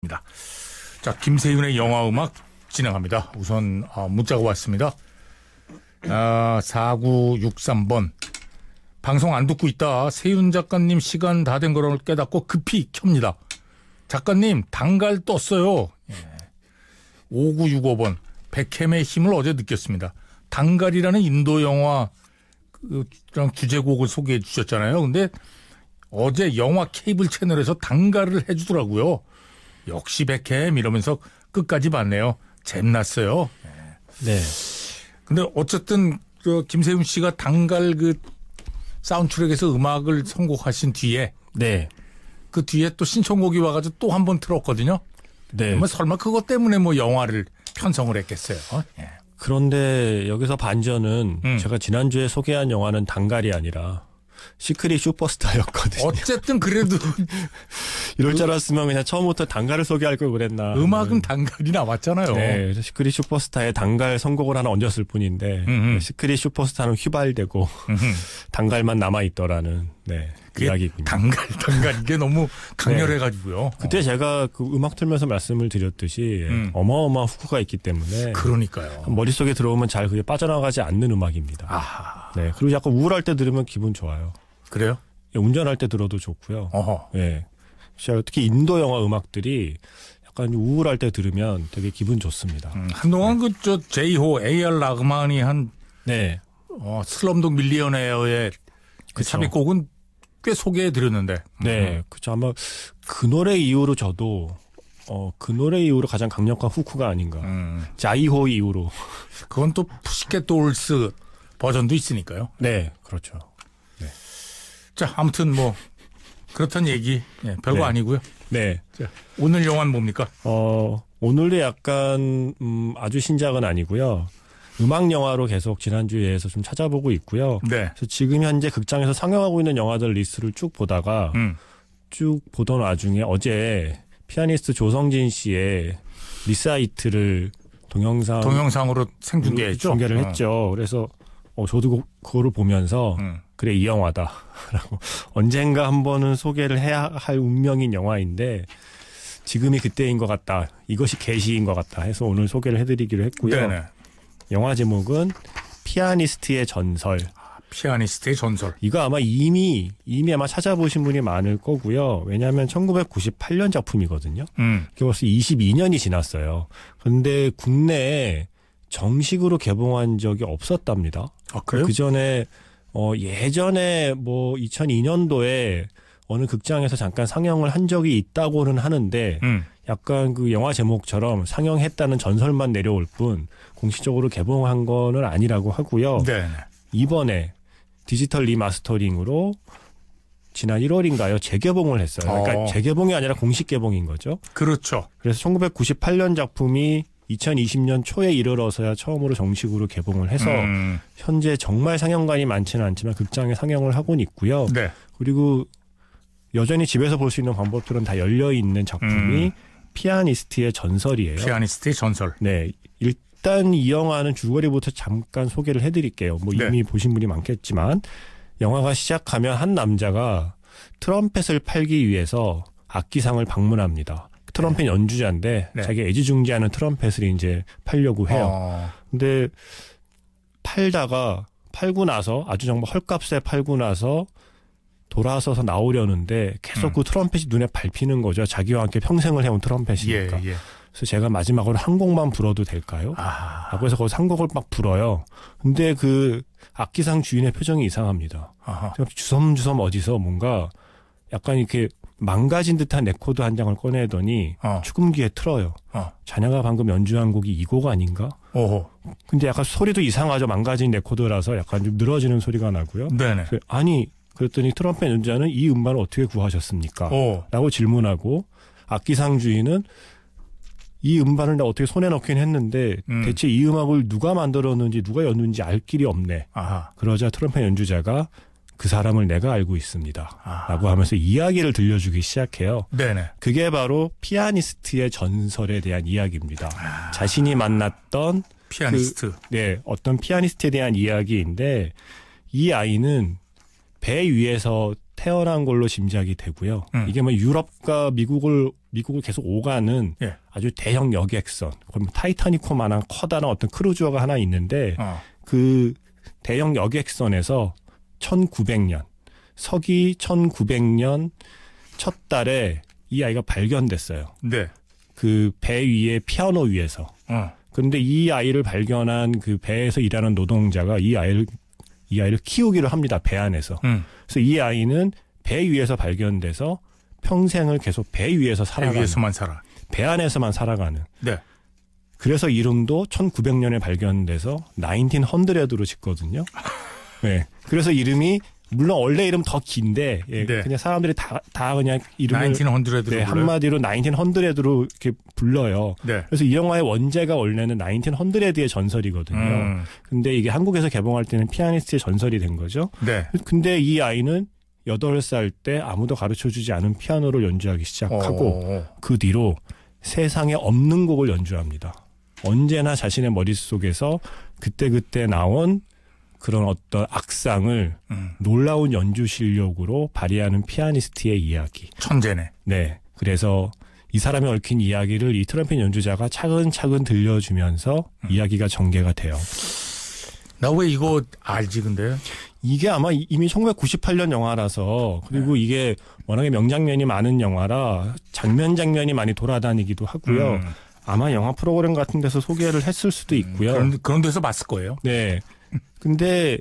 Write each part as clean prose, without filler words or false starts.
입니다. 자, 김세윤의 영화음악 진행합니다. 우선 문자가 왔습니다. 4963번. 방송 안 듣고 있다. 세윤 작가님 시간 다 된 거를 깨닫고 급히 켭니다. 작가님 당갈 떴어요. 5965번. 백햄의 힘을 어제 느꼈습니다. 당갈이라는 인도 영화 주제곡을 소개해 주셨잖아요. 근데 어제 영화 케이블 채널에서 당갈을 해주더라고요. 역시 백햄 이러면서 끝까지 봤네요. 잼났어요. 네. 근데 어쨌든 김세윤 씨가 당갈 사운드트랙에서 음악을 선곡하신 뒤에 네. 그 뒤에 또 신청곡이 와가지고 또 한 번 틀었거든요. 네. 설마 그것 때문에 영화를 편성을 했겠어요. 그런데 여기서 반전은 제가 지난주에 소개한 영화는 당갈이 아니라 시크릿 슈퍼스타였거든요. 어쨌든 그래도 이럴 줄 알았으면 그냥 처음부터 당갈을 소개할 걸 그랬나. 음악은 당갈이 나왔잖아요. 네, 그래서 시크릿 슈퍼스타에 당갈 선곡을 하나 얹었을 뿐인데 시크릿 슈퍼스타는 휘발되고 당갈만 남아있더라는 이야기군요. 당갈 이게 너무 강렬해가지고요. 네. 그때 제가 그 음악 틀면서 말씀을 드렸듯이 어마어마한 후크가 있기 때문에 그러니까요. 머릿속에 들어오면 잘 그게 빠져나가지 않는 음악입니다. 아하. 네, 그리고 약간 우울할 때 들으면 기분 좋아요. 그래요? 예, 운전할 때 들어도 좋고요. 어허. 예. 특히 인도 영화 음악들이 약간 우울할 때 들으면 되게 기분 좋습니다. 한동안 제이호 A.R. 라흐만이 한 슬럼독 밀리어네어의 그 삽입곡은 꽤 소개해 드렸는데. 네, 그렇죠. 아마 그 노래 이후로 저도 그 노래 이후로 가장 강력한 후크가 아닌가. 자이호 이후로. 그건 또 푸시켓 돌스 버전도 있으니까요. 네, 그렇죠. 네. 자, 아무튼 그렇다는 얘기 별거 아니고요. 네. 자, 오늘 영화는 뭡니까? 오늘도 약간 아주 신작은 아니고요. 음악 영화로 계속 지난주에서 좀 찾아보고 있고요. 네. 그래서 지금 현재 극장에서 상영하고 있는 영화들 리스트를 쭉 보다가 쭉 보던 와중에 어제 피아니스트 조성진 씨의 리사이트를 동영상으로 생중계했죠. 중계를 했죠. 그래서 저도 그거를 보면서 그래 이 영화다라고 언젠가 한 번은 소개를 해야 할 운명인 영화인데 지금이 그때인 것 같다. 이것이 계시인 것 같다 해서 오늘 소개를 해드리기로 했고요. 네네. 영화 제목은 피아니스트의 전설. 피아니스트의 전설. 이거 아마 이미 아마 찾아보신 분이 많을 거고요. 왜냐하면 1998년 작품이거든요. 그게 벌써 22년이 지났어요. 그런데 국내에 정식으로 개봉한 적이 없었답니다. 아, 그래요? 그 전에 예전에 2002년도에 어느 극장에서 잠깐 상영을 한 적이 있다고는 하는데 약간 그 영화 제목처럼 상영했다는 전설만 내려올 뿐 공식적으로 개봉한 거는 아니라고 하고요. 네. 이번에 디지털 리마스터링으로 지난 1월인가요? 재개봉을 했어요. 그러니까 재개봉이 아니라 공식 개봉인 거죠. 그렇죠. 그래서 1998년 작품이 2020년 초에 이르러서야 처음으로 정식으로 개봉을 해서 현재 정말 상영관이 많지는 않지만 극장에 상영을 하고는 있고요. 네. 그리고 여전히 집에서 볼 수 있는 방법들은 다 열려있는 작품이 피아니스트의 전설이에요. 피아니스트의 전설. 네. 일단 이 영화는 줄거리부터 잠깐 소개를 해드릴게요. 이미 보신 분이 많겠지만 영화가 시작하면 한 남자가 트럼펫을 팔기 위해서 악기상을 방문합니다. 트럼펫 연주자인데 자기가 애지중지하는 트럼펫을 이제 팔려고 해요. 근데 팔고 나서 아주 정말 헐값에 팔고 나서 돌아서서 나오려는데 계속 그 트럼펫이 눈에 밟히는 거죠. 자기와 함께 평생을 해온 트럼펫이니까. 예. 그래서 제가 마지막으로 한 곡만 불어도 될까요? 라고 해서 거기서 한 곡을 막 불어요. 근데 그 악기상 주인의 표정이 이상합니다. 주섬주섬 어디서 뭔가 약간 이렇게 망가진 듯한 레코드 한 장을 꺼내더니 축음기에 틀어요. 자네가 방금 연주한 곡이 이 곡 아닌가? 근데 약간 소리도 이상하죠. 망가진 레코드라서 약간 좀 늘어지는 소리가 나고요. 네네. 그랬더니 트럼펫 연주자는 이 음반을 어떻게 구하셨습니까? 라고 질문하고 악기상 주인은 이 음반을 내가 어떻게 손에 넣긴 했는데 대체 이 음악을 누가 만들었는지 누가 였는지 알 길이 없네. 그러자 트럼펫 연주자가 그 사람을 내가 알고 있습니다. 라고 하면서 이야기를 들려주기 시작해요. 네네. 그게 바로 피아니스트의 전설에 대한 이야기입니다. 자신이 만났던 피아니스트. 어떤 피아니스트에 대한 이야기인데 이 아이는 배 위에서 태어난 걸로 짐작이 되고요. 이게 뭐 유럽과 미국을 계속 오가는 예. 아주 대형 여객선, 타이타니코만한 커다란 어떤 크루즈어가 하나 있는데 그 대형 여객선에서 1900년 서기 1900년 첫 달에 이 아이가 발견됐어요. 네. 그 배 위에 피아노 위에서. 그런데 이 아이를 발견한 그 배에서 일하는 노동자가 이 아이를 키우기를 합니다. 배 안에서. 그래서 이 아이는 배 위에서 발견돼서 평생을 계속 배 위에서 살아가는. 배 위에서만 살아. 배 안에서만 살아가는. 네. 그래서 이름도 1900년에 발견돼서 1900으로 짓거든요. 네. 그래서 이름이 물론 원래 이름 더 긴데 예, 네. 그냥 사람들이 다 그냥 이름을 1900으로 네, 한마디로 1900으로 이렇게 불러요. 네. 그래서 이 영화의 원제가 원래는 1900의 전설이거든요. 근데 이게 한국에서 개봉할 때는 피아니스트의 전설이 된 거죠. 네. 근데 이 아이는 8살 때 아무도 가르쳐주지 않은 피아노를 연주하기 시작하고 그 뒤로 세상에 없는 곡을 연주합니다. 언제나 자신의 머릿속에서 그때 나온 그런 어떤 악상을 놀라운 연주 실력으로 발휘하는 피아니스트의 이야기. 천재네. 네. 그래서 이 사람이 얽힌 이야기를 이 트럼펫 연주자가 차근차근 들려주면서 이야기가 전개가 돼요. 나 왜 이거 알지 근데? 이게 아마 이미 1998년 영화라서 그리고 이게 워낙에 명장면이 많은 영화라 장면이 많이 돌아다니기도 하고요. 아마 영화 프로그램 같은 데서 소개를 했을 수도 있고요. 그런 데서 봤을 거예요. 네. 근데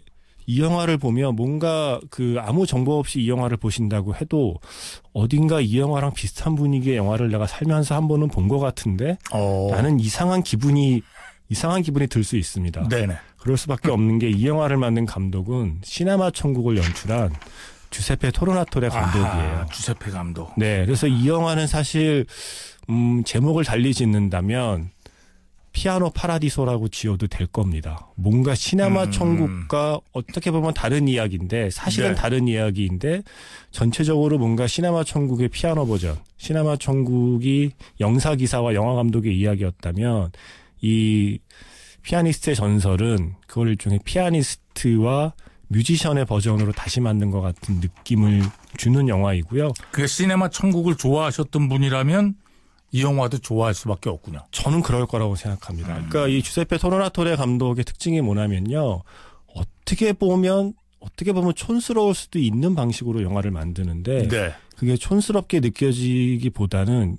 이 영화를 보면 뭔가 그 아무 정보 없이 이 영화를 보신다고 해도 어딘가 이 영화랑 비슷한 분위기의 영화를 내가 살면서 한 번은 본 것 같은데 나는 이상한 기분이 들 수 있습니다. 네네. 그럴 수밖에 없는 게 이 영화를 만든 감독은 시네마 천국을 연출한 주세페 토르나토레 감독이에요. 주세페 감독. 네. 그래서 이 영화는 사실 제목을 달리 짓는다면 피아노 파라디소라고 지어도 될 겁니다. 뭔가 시네마 천국과 어떻게 보면 다른 이야기인데 사실은 네. 다른 이야기인데 전체적으로 뭔가 시네마 천국의 피아노 버전, 시네마 천국이 영사기사와 영화 감독의 이야기였다면 이 피아니스트의 전설은 그걸 일종의 피아니스트와 뮤지션의 버전으로 다시 만든 것 같은 느낌을 주는 영화이고요. 그 시네마 천국을 좋아하셨던 분이라면 이 영화도 좋아할 수밖에 없군요. 저는 그럴 거라고 생각합니다. 그러니까 이 주세페 토르나토레 감독의 특징이 뭐냐면요. 어떻게 보면 촌스러울 수도 있는 방식으로 영화를 만드는데 네. 그게 촌스럽게 느껴지기보다는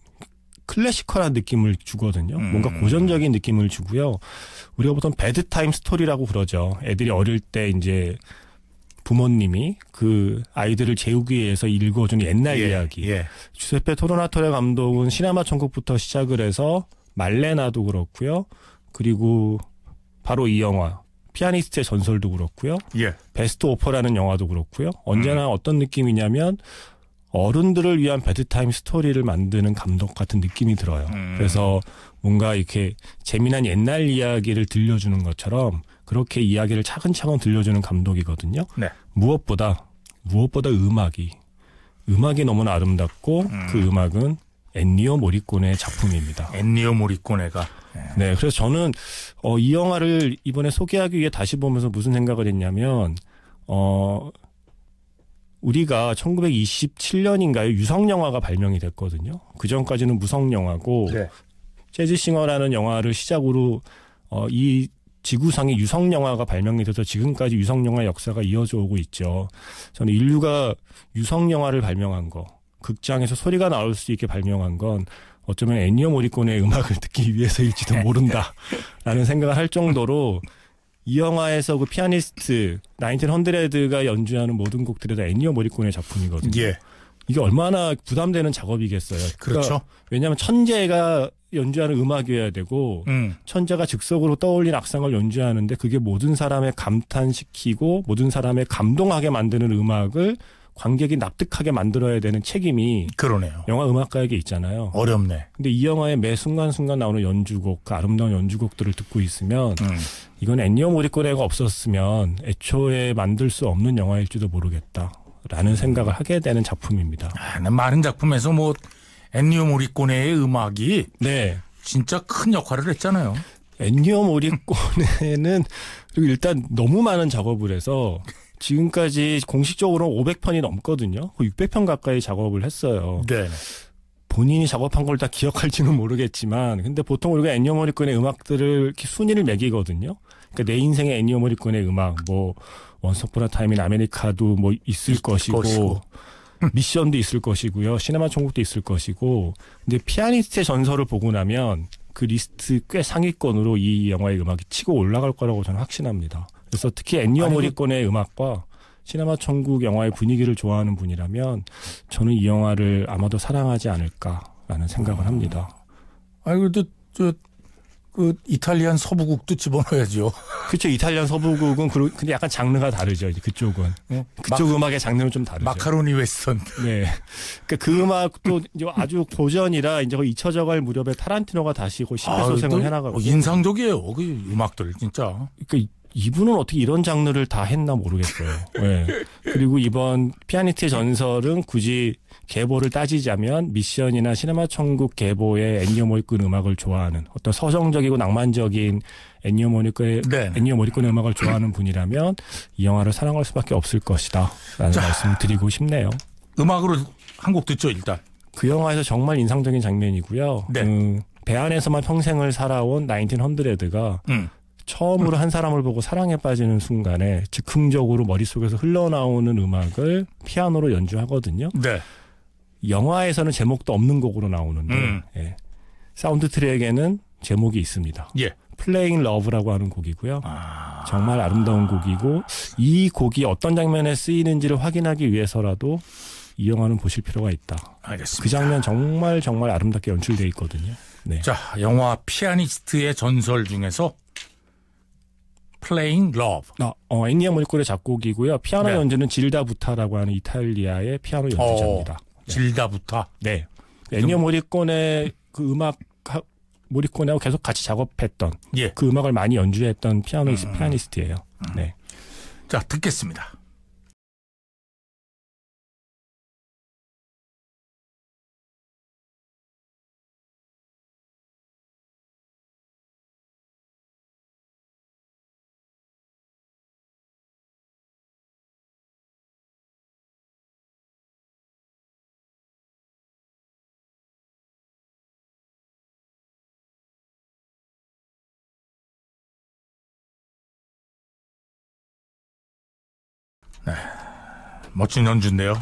클래시컬한 느낌을 주거든요. 뭔가 고전적인 느낌을 주고요. 우리가 보통 배드타임 스토리라고 그러죠. 애들이 어릴 때 이제 부모님이 그 아이들을 재우기 위해서 읽어준 옛날 이야기. 예. 주세페 토르나토레 감독은 시네마 천국부터 시작을 해서 말레나도 그렇고요. 그리고 바로 이 영화 피아니스트의 전설도 그렇고요. 예. 베스트 오퍼라는 영화도 그렇고요. 언제나 어떤 느낌이냐면 어른들을 위한 배드타임 스토리를 만드는 감독 같은 느낌이 들어요. 그래서 뭔가 이렇게 재미난 옛날 이야기를 들려주는 것처럼 그렇게 이야기를 차근차근 들려주는 감독이거든요. 네. 무엇보다 음악이 너무나 아름답고 그 음악은 엔니오 모리코네의 작품입니다. 엔니오 모리코네가. 네, 그래서 저는 이 영화를 이번에 소개하기 위해 다시 보면서 무슨 생각을 했냐면 우리가 1927년인가요? 유성영화가 발명이 됐거든요. 그 전까지는 무성영화고 네. 재즈싱어라는 영화를 시작으로 이 지구상에 유성영화가 발명이 돼서 지금까지 유성영화 역사가 이어져 오고 있죠. 저는 인류가 유성영화를 발명한 거, 극장에서 소리가 나올 수 있게 발명한 건 어쩌면 엔니오 모리코네의 음악을 듣기 위해서일지도 모른다라는 생각을 할 정도로 이 영화에서 그 피아니스트 1900가 연주하는 모든 곡들이 다 엔니오 모리코네 작품이거든요. 예. 이게 얼마나 부담되는 작업이겠어요. 그렇죠. 그러니까 왜냐하면 천재가 연주하는 음악이어야 되고 천재가 즉석으로 떠올린 악상을 연주하는데 그게 모든 사람의 감탄시키고 모든 사람의 감동하게 만드는 음악을 관객이 납득하게 만들어야 되는 책임이 그러네요. 영화 음악가에게 있잖아요. 어렵네. 근데 이 영화의 매 순간순간 나오는 연주곡, 그 아름다운 연주곡들을 듣고 있으면 이건 엔니오 모리코네가 없었으면 애초에 만들 수 없는 영화일지도 모르겠다라는 생각을 하게 되는 작품입니다. 많은 작품에서 뭐 엔니오 모리코네의 음악이 네. 진짜 큰 역할을 했잖아요. 엔니오 모리코네는 그리고 일단 너무 많은 작업을 해서 지금까지 공식적으로 500편이 넘거든요. 600편 가까이 작업을 했어요. 네. 본인이 작업한 걸 다 기억할지는 모르겠지만, 근데 보통 우리가 엔니오 모리콘의 음악들을 이렇게 순위를 매기거든요. 그러니까 내 인생의 엔니오 모리콘의 음악, 뭐 원스 어폰 어 타임 인 아메리카도 뭐 있을 것이고. 미션도 있을 것이고요. 시네마 천국도 있을 것이고. 근데 피아니스트의 전설을 보고 나면 그 리스트 꽤 상위권으로 이 영화의 음악이 치고 올라갈 거라고 저는 확신합니다. 그래서 특히 엔니오 모리콘의 음악과 시네마 천국 영화의 분위기를 좋아하는 분이라면 저는 이 영화를 아마도 사랑하지 않을까라는 생각을 합니다. 아니 그래도 그 이탈리안 서부국도 집어넣어야죠. 그렇죠. 이탈리안 서부국은 근데 약간 장르가 다르죠. 이제 그쪽은. 그쪽 음악의 장르는 좀 다르죠. 마카로니 웨스턴. 네. 그러니까 그 음악도 이제 아주 고전이라 이제 잊혀져갈 무렵에 타란티노가 다시 그 심폐소생을 해나가고. 인상적이에요. 그 음악들 진짜. 그러니까 이분은 어떻게 이런 장르를 다 했나 모르겠어요. 네. 그리고 이번 피아니스트의 전설은 굳이 계보를 따지자면 미션이나 시네마 천국 계보의 엔니오 모리콘 음악을 좋아하는 어떤 서정적이고 낭만적인 엔니오 모리콘의 음악을 좋아하는 분이라면 이 영화를 사랑할 수밖에 없을 것이다 라는 말씀을 드리고 싶네요. 음악으로 한 곡 듣죠 일단. 그 영화에서 정말 인상적인 장면이고요. 네. 배 안에서만 평생을 살아온 1900가 처음으로 한 사람을 보고 사랑에 빠지는 순간에 즉흥적으로 머릿속에서 흘러나오는 음악을 피아노로 연주하거든요. 네. 영화에서는 제목도 없는 곡으로 나오는데 예. 사운드 트랙에는 제목이 있습니다. 예. Playing Love라고 하는 곡이고요. 정말 아름다운 곡이고 이 곡이 어떤 장면에 쓰이는지를 확인하기 위해서라도 이 영화는 보실 필요가 있다. 알겠습니다. 그 장면 정말 아름답게 연출되어 있거든요. 네. 자, 영화 피아니스트의 전설 중에서 Playing Love. 엔니오 모리콘의 작곡이고요. 피아노 네. 연주는 질다 부타라고 하는 이탈리아의 피아노 연주자입니다. 질다 부타. 네. 엔니오 모리콘의 그 음악 모리콘하고 계속 같이 작업했던 그 음악을 많이 연주했던 피아니스트예요. 네. 자, 듣겠습니다. 네, 멋진 연주인데요.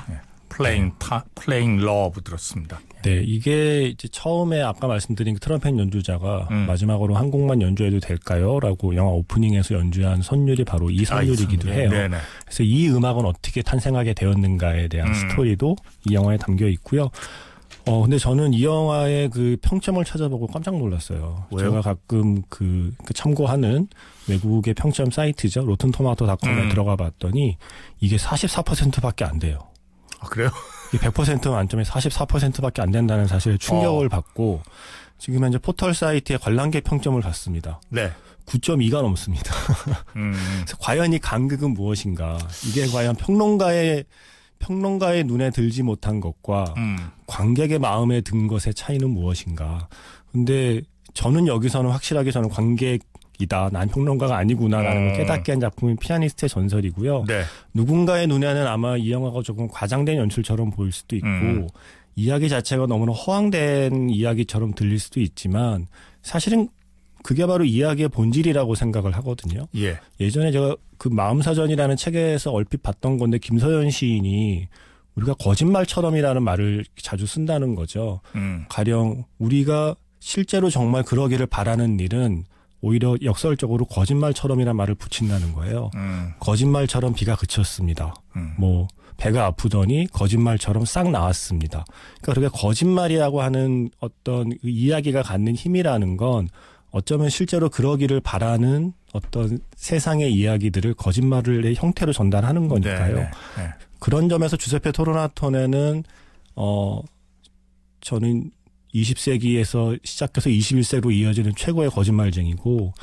Playing Love 들었습니다. 네, 이게 이제 처음에 아까 말씀드린 그 트럼펫 연주자가 마지막으로 한 곡만 연주해도 될까요? 라고 영화 오프닝에서 연주한 선율이 바로 이 선율이기도 해요. 네네. 그래서 이 음악은 어떻게 탄생하게 되었는가에 대한 스토리도 이 영화에 담겨 있고요. 근데 저는 이 영화의 그 평점을 찾아보고 깜짝 놀랐어요. 왜요? 제가 가끔 그 참고하는 외국의 평점 사이트죠. 로튼토마토닷컴에 들어가 봤더니 이게 44%밖에 안 돼요. 아, 그래요? 이게 100% 만점에 44%밖에 안 된다는 사실에 충격을 받고 지금 현재 포털 사이트의 관람객 평점을 봤습니다. 네. 9.2가 넘습니다. 그래서 과연 이 간극은 무엇인가? 이게 과연 평론가의 눈에 들지 못한 것과 관객의 마음에 든 것의 차이는 무엇인가. 근데 저는 여기서는 확실하게 저는 관객이다. 난 평론가가 아니구나라는 걸 깨닫게 한 작품이 피아니스트의 전설이고요. 네. 누군가의 눈에는 아마 이 영화가 조금 과장된 연출처럼 보일 수도 있고 이야기 자체가 너무나 허황된 이야기처럼 들릴 수도 있지만 사실은 그게 바로 이야기의 본질이라고 생각을 하거든요. 예. 예전에 제가 그 마음사전이라는 책에서 얼핏 봤던 건데 김서연 시인이 우리가 거짓말처럼이라는 말을 자주 쓴다는 거죠. 가령 우리가 실제로 정말 그러기를 바라는 일은 오히려 역설적으로 거짓말처럼이라는 말을 붙인다는 거예요. 거짓말처럼 비가 그쳤습니다. 뭐 배가 아프더니 거짓말처럼 싹 나았습니다. 그러니까 그렇게 거짓말이라고 하는 어떤 이야기가 갖는 힘이라는 건 어쩌면 실제로 그러기를 바라는 어떤 세상의 이야기들을 거짓말의 형태로 전달하는 거니까요. 네. 그런 점에서 주세페 토르나토네는 저는 20세기에서 시작해서 21세기로 이어지는 최고의 거짓말쟁이고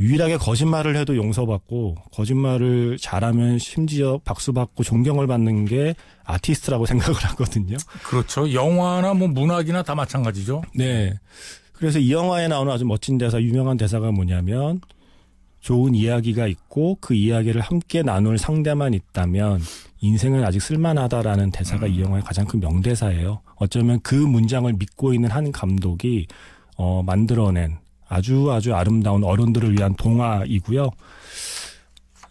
유일하게 거짓말을 해도 용서받고 거짓말을 잘하면 심지어 박수받고 존경을 받는 게 아티스트라고 생각을 하거든요. 그렇죠. 영화나 뭐 문학이나 다 마찬가지죠. 네. 그래서 이 영화에 나오는 아주 멋진 대사, 유명한 대사가 뭐냐면 좋은 이야기가 있고 그 이야기를 함께 나눌 상대만 있다면 인생은 아직 쓸만하다라는 대사가 이 영화의 가장 큰 명대사예요. 어쩌면 그 문장을 믿고 있는 한 감독이 만들어낸 아주 아름다운 어른들을 위한 동화이고요.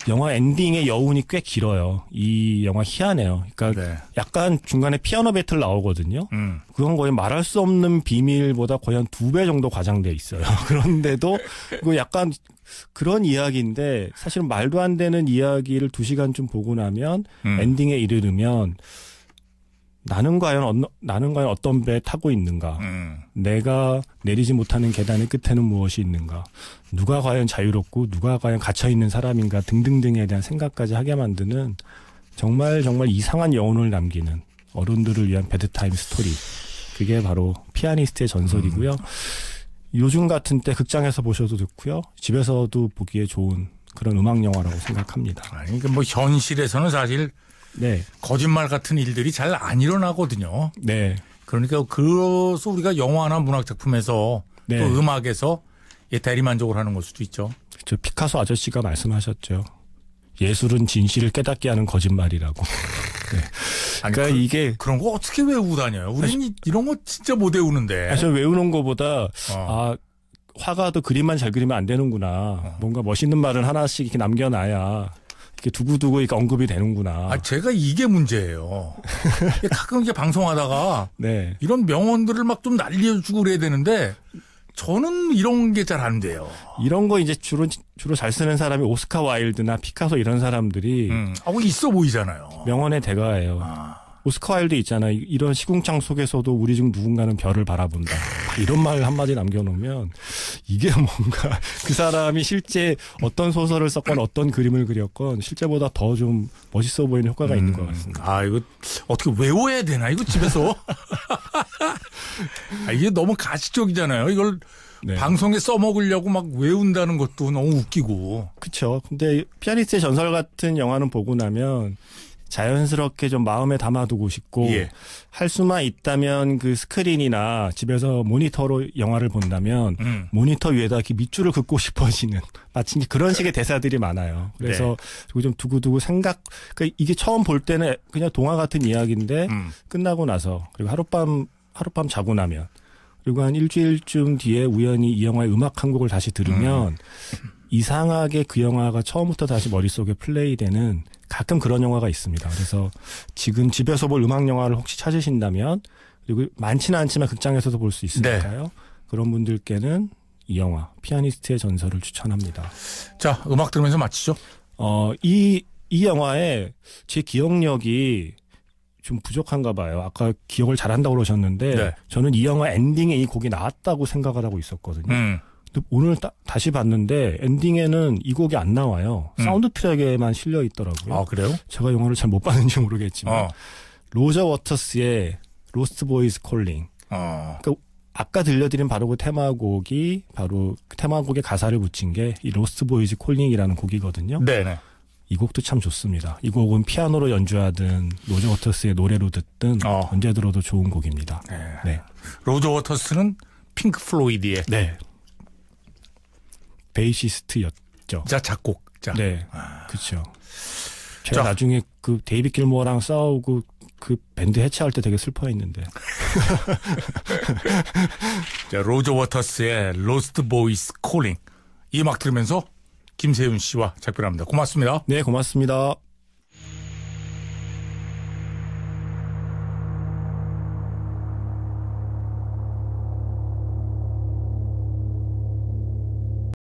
영화 엔딩의 여운이 꽤 길어요. 이 영화 희한해요. 그러니까 네. 약간 중간에 피아노 배틀 나오거든요. 그건 거의 말할 수 없는 비밀보다 거의 한 2배 정도 과장돼 있어요. 그런데도 그 약간 그런 이야기인데 사실은 말도 안 되는 이야기를 2시간쯤 보고 나면 엔딩에 이르르면 나는 과연 어떤 배에 타고 있는가? 내가 내리지 못하는 계단의 끝에는 무엇이 있는가? 누가 과연 자유롭고 누가 과연 갇혀있는 사람인가? 등등등에 대한 생각까지 하게 만드는 정말 이상한 여운을 남기는 어른들을 위한 배드타임 스토리. 그게 바로 피아니스트의 전설이고요. 요즘 같은 때 극장에서 보셔도 좋고요. 집에서도 보기에 좋은 그런 음악 영화라고 생각합니다. 아니, 뭐 현실에서는 사실 네. 거짓말 같은 일들이 잘 안 일어나거든요. 네. 그러니까 그래서 우리가 영화나 문학 작품에서 네. 또 음악에서 대리만족을 하는 걸 수도 있죠. 저 피카소 아저씨가 말씀하셨죠. 예술은 진실을 깨닫게 하는 거짓말이라고. 네. 아니, 그러니까 이게 그런 거 어떻게 외우고 다녀요? 우리는 이런 거 진짜 못 외우는데. 저 외우는 거보다 화가도 그림만 잘 그리면 안 되는구나. 뭔가 멋있는 말을 하나씩 이렇게 남겨놔야 이렇게 두고두고 이렇게 언급이 되는구나. 제가 이게 문제예요. 가끔 이렇게 방송하다가 네. 이런 명언들을 막 좀 날려주고 그래야 되는데 저는 이런 게 잘 안 돼요. 이런 거 이제 주로 잘 쓰는 사람이 오스카 와일드나 피카소 이런 사람들이 있어 보이잖아요. 명언의 대가예요. 오스카 와일드 있잖아요. 이런 시궁창 속에서도 우리 중 누군가는 별을 바라본다. 이런 말 한마디 남겨놓으면 이게 뭔가 그 사람이 실제 어떤 소설을 썼건 어떤 그림을 그렸건 실제보다 더 좀 멋있어 보이는 효과가 있는 것 같습니다. 이거 어떻게 외워야 되나 이거 집에서. 이게 너무 가시적이잖아요. 이걸 네. 방송에 써먹으려고 막 외운다는 것도 너무 웃기고. 그렇죠. 근데 피아니스트의 전설 같은 영화는 보고 나면 자연스럽게 좀 마음에 담아두고 싶고 할 수만 있다면 그 스크린이나 집에서 모니터로 영화를 본다면 모니터 위에다 이렇게 밑줄을 긋고 싶어지는 마치 그런 식의 대사들이 많아요. 그래서 네. 좀 두고두고 그러니까 이게 처음 볼 때는 그냥 동화 같은 이야기인데 끝나고 나서 그리고 하룻밤 자고 나면 그리고 한 일주일쯤 뒤에 우연히 이 영화의 음악 한 곡을 다시 들으면 이상하게 그 영화가 처음부터 다시 머릿속에 플레이되는 가끔 그런 영화가 있습니다. 그래서 지금 집에서 볼 음악 영화를 혹시 찾으신다면 그리고 많지는 않지만 극장에서도 볼 수 있으니까요. 네. 그런 분들께는 이 영화 피아니스트의 전설을 추천합니다. 자, 음악 들으면서 마치죠. 이 영화에 제 기억력이 좀 부족한가 봐요. 아까 기억을 잘한다고 그러셨는데 네. 저는 이 영화 엔딩에 이 곡이 나왔다고 생각을 하고 있었거든요. 오늘 다시 봤는데 엔딩에는 이 곡이 안 나와요. 사운드 트랙에만 실려 있더라고요. 그래요? 제가 영화를 잘 못 봤는지 모르겠지만 로저 워터스의 로스트 보이즈 콜링. 그러니까 아까 들려드린 바로 그 테마곡이 바로 그 테마곡의 가사를 붙인 게 이 로스트 보이즈 콜링이라는 곡이거든요. 네네. 이 곡도 참 좋습니다. 이 곡은 피아노로 연주하든 로저 워터스의 노래로 듣든 언제 들어도 좋은 곡입니다. 네. 로저 워터스는 핑크 플로이드의 네. 베이시스트였죠. 작곡자. 네, 그렇죠. 제가 나중에 그 데이빗 길모어랑 싸우고 그 밴드 해체할 때 되게 슬퍼했는데. 자, 로저 워터스의 로스트 보이스 콜링 이 음악 들으면서 김세윤 씨와 작별합니다. 고맙습니다. 네, 고맙습니다.